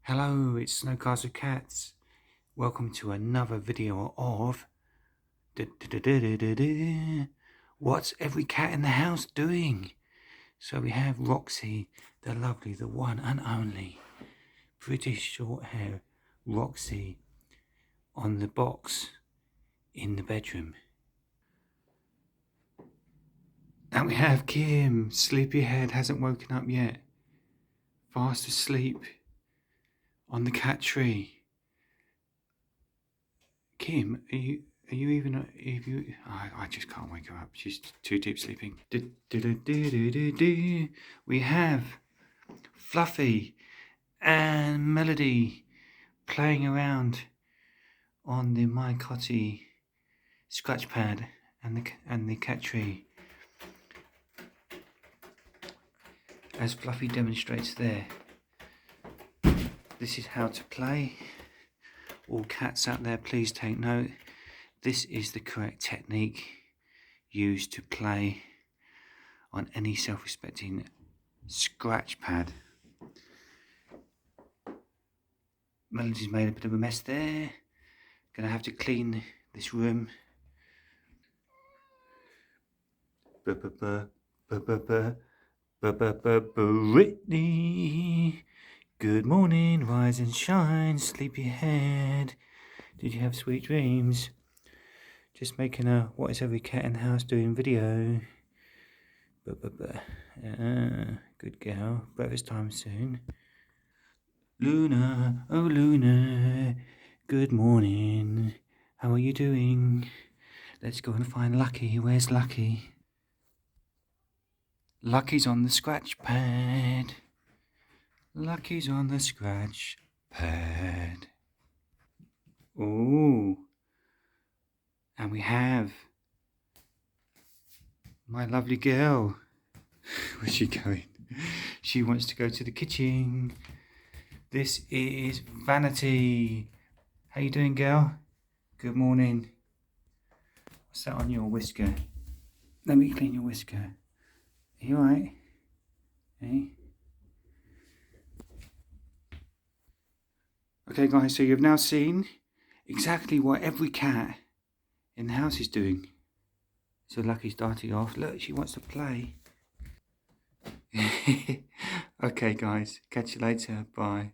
Hello, it's Snowcastle Cats. Welcome to another video of What's Every Cat in the House Doing? So we have Roxy, the lovely, the one and only British short hair Roxy on the box in the bedroom. And we have Kim, sleepyhead, hasn't woken up yet, fast asleep on the cat tree. Kim, are you even, if you, I just can't wake her up. She's too deep sleeping. We have Fluffy and Melody playing around on the My Cotty scratch pad and the cat tree. As Fluffy demonstrates there. This is how to play. All cats out there, please take note. This is the correct technique used to play on any self-respecting scratch pad. Melody's made a bit of a mess there. Gonna have to clean this room. Brittany, good morning, rise and shine, sleepyhead. Did you have sweet dreams? Just making a what is every cat in the house doing video. Good girl. Breakfast time soon. Luna, oh Luna, good morning. How are you doing? Let's go and find Lucky. Where's Lucky? Lucky's on the scratch pad. Lucky's on the scratch pad. Ooh. And we have my lovely girl. Where's she going? She wants to go to the kitchen. This is Vanity. How you doing, girl? Good morning. What's that on your whisker? Let me clean your whisker. Are you alright? Hey? Okay, guys, so you've now seen exactly what every cat in the house is doing. So Lucky's starting off. Look, she wants to play. Okay, guys, catch you later. Bye.